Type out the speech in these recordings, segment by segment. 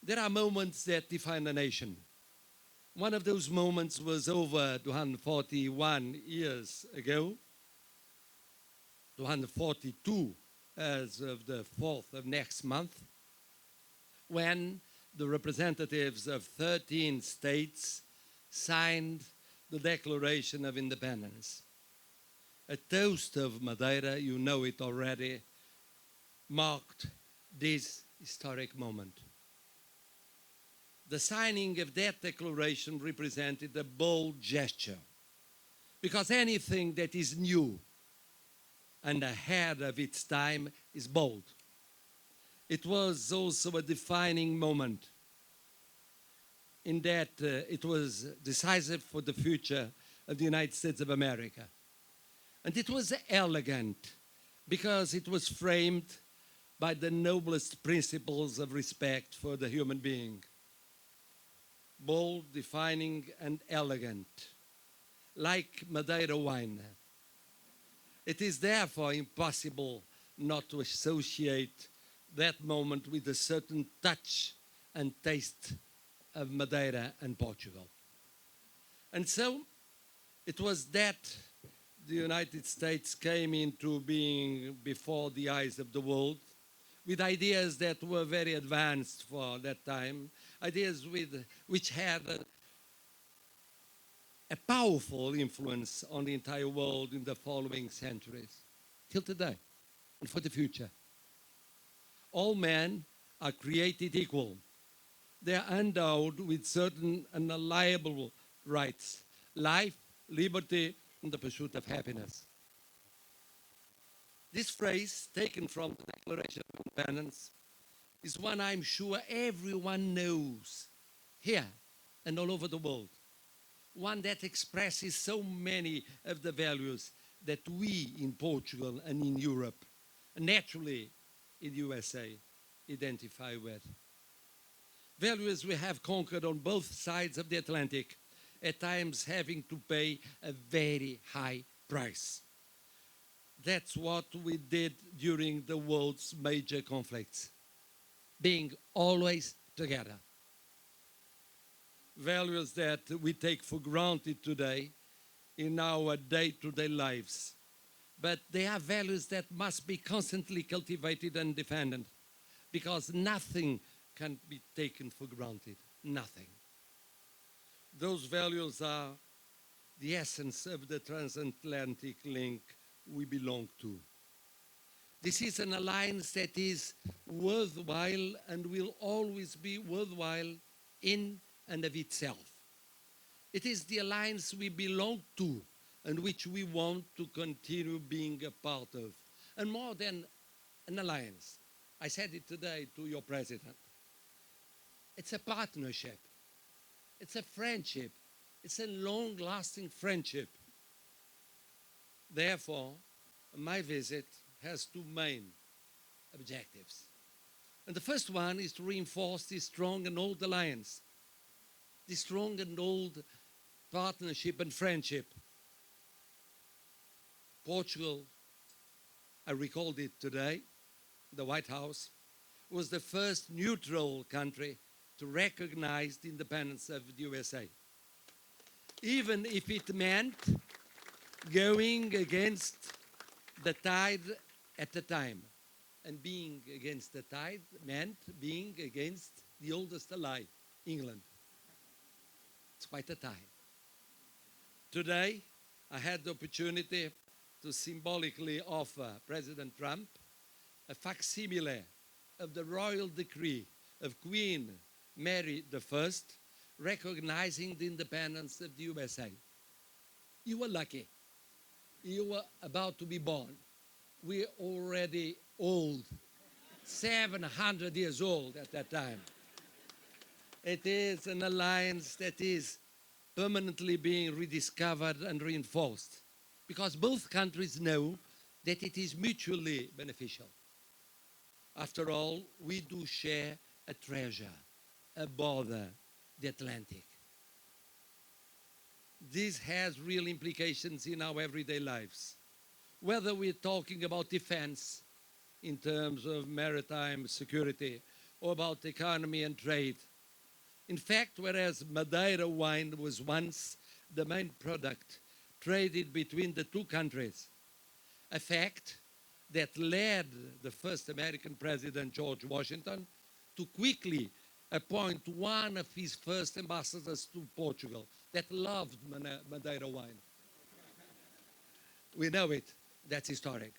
There are moments that define a nation. One of those moments was over 241 years ago, 242 as of the 4th of next month, when the representatives of 13 states signed the Declaration of Independence. A toast of Madeira, you know it already, marked this historic moment. The signing of that declaration represented a bold gesture, because anything that is new and ahead of its time is bold. It was also a defining moment in that it was decisive for the future of the United States of America. And it was elegant because it was framed by the noblest principles of respect for the human being. Bold, defining, and elegant, like Madeira wine. It is therefore impossible not to associate that moment with a certain touch and taste of Madeira and Portugal. And so it was that the United States came into being before the eyes of the world with ideas that were very advanced for that time, ideas which had a powerful influence on the entire world in the following centuries, till today, and for the future. All men are created equal. They are endowed with certain unalienable rights: life, liberty, and the pursuit of happiness. This phrase, taken from the Declaration of Independence, is one I'm sure everyone knows here and all over the world. One that expresses so many of the values that we in Portugal and in Europe, and naturally in the USA, identify with. Values we have conquered on both sides of the Atlantic, at times having to pay a very high price. That's what we did during the world's major conflicts, being always together. Values that we take for granted today in our day-to-day lives. But they are values that must be constantly cultivated and defended, because nothing can be taken for granted, nothing. Those values are the essence of the transatlantic link we belong to. This is an alliance that is worthwhile and will always be worthwhile in and of itself. It is the alliance we belong to and which we want to continue being a part of. And more than an alliance, I said it today to your president, it's a partnership, it's a friendship, it's a long-lasting friendship. Therefore, my visit has two main objectives. And the first one is to reinforce this strong and old alliance, this strong and old partnership and friendship. Portugal, I recalled it today, the White House, was the first neutral country to recognize the independence of the USA, even if it meant going against the tide at the time. And being against the tide meant being against the oldest ally, England. It's quite a time. Today, I had the opportunity to symbolically offer President Trump a facsimile of the royal decree of Queen Mary I, recognizing the independence of the USA. You were lucky. You were about to be born. We're already old, 700 years old at that time. It is an alliance that is permanently being rediscovered and reinforced, because both countries know that it is mutually beneficial. After all, we do share a treasure, a border, the Atlantic. This has real implications in our everyday lives. Whether we're talking about defense in terms of maritime security, or about economy and trade. In fact, whereas Madeira wine was once the main product traded between the two countries, a fact that led the first American president, George Washington, to quickly appoint one of his first ambassadors to Portugal that loved Madeira wine. We know it. That's historic.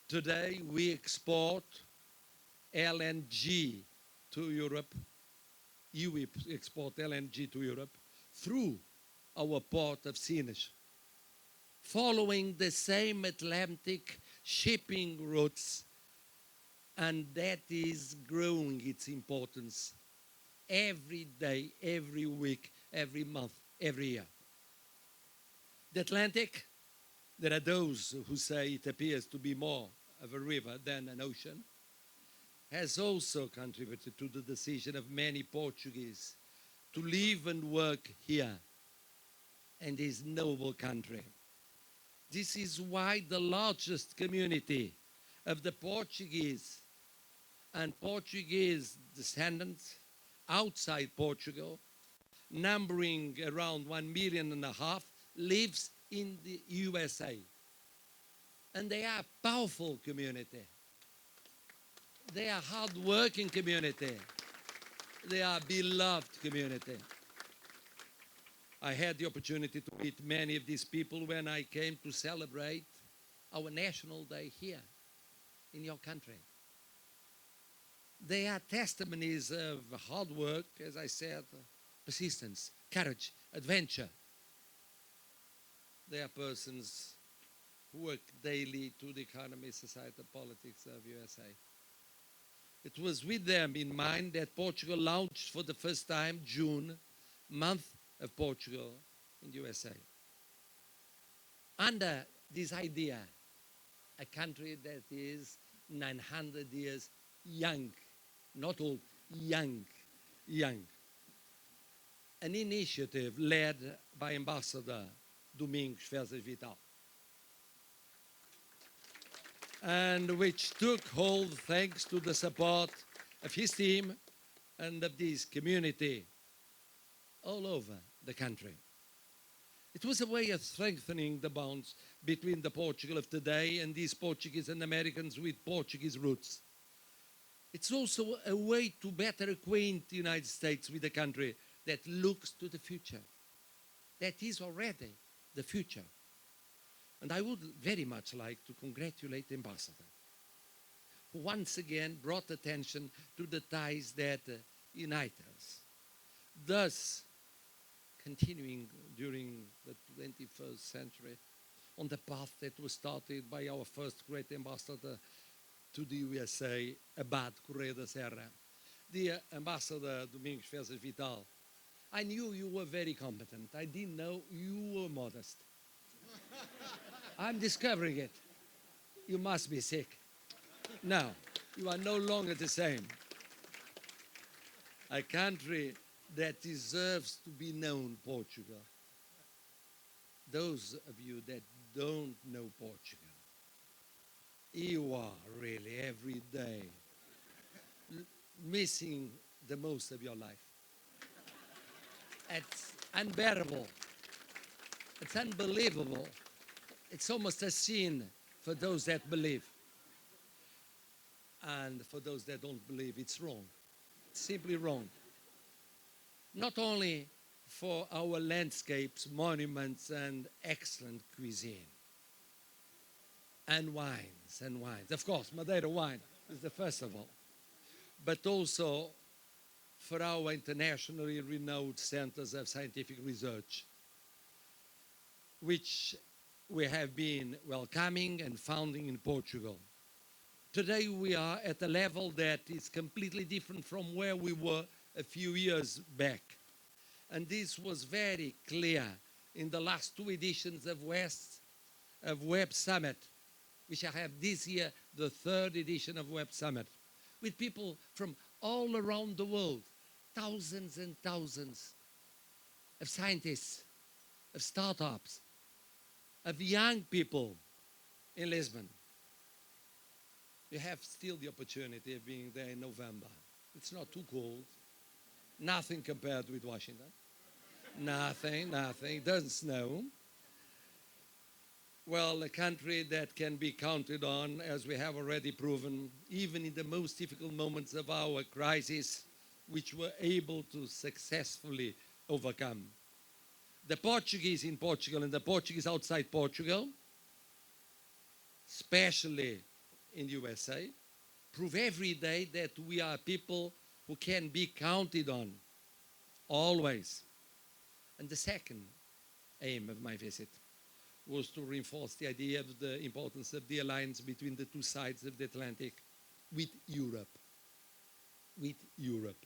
Today, we export LNG to Europe. You export LNG to Europe through our port of Sines, following the same Atlantic shipping routes, and that is growing its importance every day, every week, every month, every year. The Atlantic, there are those who say it appears to be more of a river than an ocean, has also contributed to the decision of many Portuguese to live and work here in this noble country. This is why the largest community of the Portuguese and Portuguese descendants outside Portugal, numbering around 1.5 million, lives in the USA. And they are a powerful community. They are a hard-working community. They are a beloved community. I had the opportunity to meet many of these people when I came to celebrate our National Day here in your country. They are testimonies of hard work, as I said, persistence, courage, adventure. They are persons who work daily to the economy, society, politics of USA. It was with them in mind that Portugal launched for the first time June, month of Portugal in the USA. Under this idea, a country that is 900 years young, not old, young. An initiative led by Ambassador Domingos Fezes Vital, and which took hold thanks to the support of his team and of this community all over the country. It was a way of strengthening the bonds between the Portugal of today and these Portuguese and Americans with Portuguese roots. It's also a way to better acquaint the United States with a country that looks to the future, that is already the future. And I would very much like to congratulate the Ambassador, who once again brought attention to the ties that unite us, thus continuing during the 21st century on the path that was started by our first great ambassador to the USA, Abad Correia da Serra. Dear Ambassador Domingos Fezes Vital, I knew you were very competent. I didn't know you were modest. I'm discovering it. You must be sick. No, you are no longer the same. A country that deserves to be known, Portugal. Those of you that don't know Portugal, you are really every day missing the most of your life. It's unbearable. It's unbelievable. It's almost a sin for those that believe. And for those that don't believe, it's wrong. It's simply wrong. Not only for our landscapes, monuments, and excellent cuisine. And wines, and wines. Of course, Madeira wine is the first of all. But also for our internationally renowned centers of scientific research, which we have been welcoming and founding in Portugal. Today we are at a level that is completely different from where we were a few years back. And this was very clear in the last two editions of Web Summit, which I have this year, the third edition of Web Summit, with people from all around the world, thousands and thousands of scientists, of startups, of young people in Lisbon. You have still the opportunity of being there in November. It's not too cold. Nothing compared with Washington. Nothing. It doesn't snow. Well, a country that can be counted on, as we have already proven, even in the most difficult moments of our crisis, which we're able to successfully overcome. The Portuguese in Portugal and the Portuguese outside Portugal, especially in the USA, prove every day that we are people who can be counted on, always. And the second aim of my visit was to reinforce the idea of the importance of the alliance between the two sides of the Atlantic with Europe. With Europe.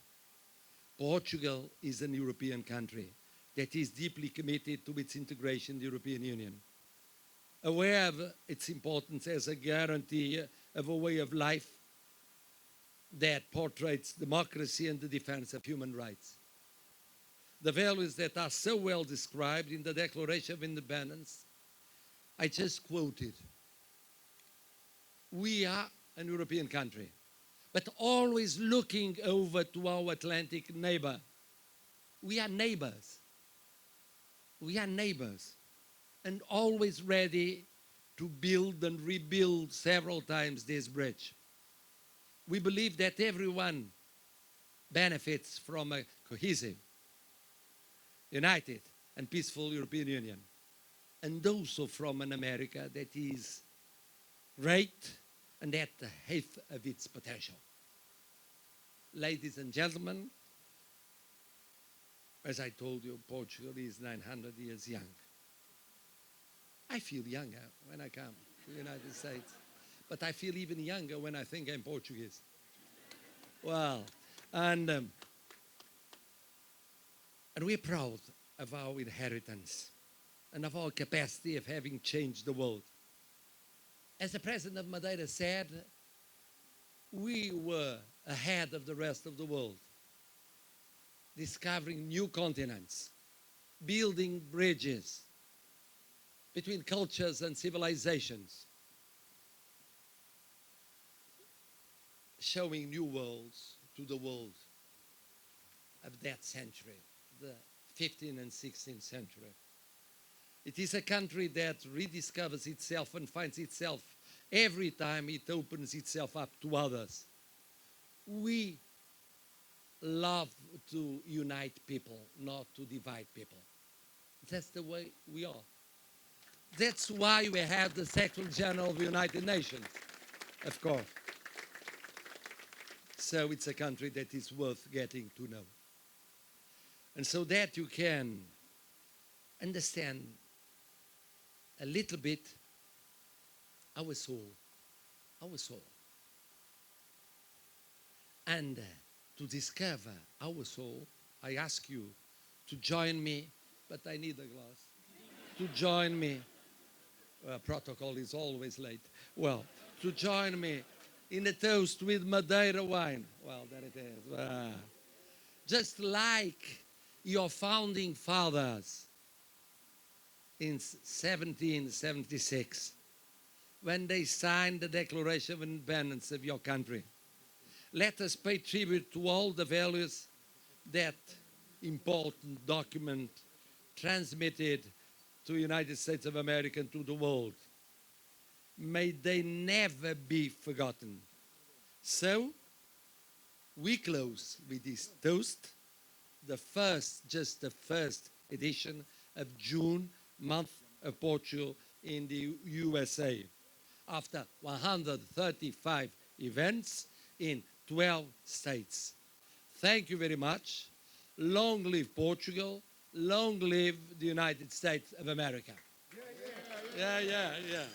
Portugal is an European country that is deeply committed to its integration in the European Union, aware of its importance as a guarantee of a way of life that portrays democracy and the defense of human rights. The values that are so well described in the Declaration of Independence, I just quoted. We are an European country, but always looking over to our Atlantic neighbor. We are neighbors. We are neighbors, and always ready to build and rebuild several times this bridge. We believe that everyone benefits from a cohesive, united, and peaceful European Union, and also from an America that is great and at the height of its potential. Ladies and gentlemen, as I told you, Portugal is 900 years young. I feel younger when I come to the United States, but I feel even younger when I think I'm Portuguese. Well, and we're proud of our inheritance and of our capacity of having changed the world. As the president of Madeira said, we were ahead of the rest of the world, discovering new continents, building bridges between cultures and civilizations, showing new worlds to the world of that century, the 15th and 16th century. It is a country that rediscovers itself and finds itself every time it opens itself up to others. We love to unite people, not to divide people. That's the way we are. That's why we have the Secretary General of the United Nations, of course. So it's a country that is worth getting to know. And so that you can understand a little bit our soul. And to discover our soul, I ask you to join me, but I need a glass, to join me. Protocol is always late. Well, to join me in a toast with Madeira wine. Well, there it is. Just like your founding fathers in 1776, when they signed the Declaration of Independence of your country. Let us pay tribute to all the values that important document transmitted to the United States of America and to the world. May they never be forgotten. So, we close with this toast, just the first edition of June, month of Portugal in the USA. After 135 events in 12 states. Thank you very much. Long live Portugal. Long live the United States of America. Yeah.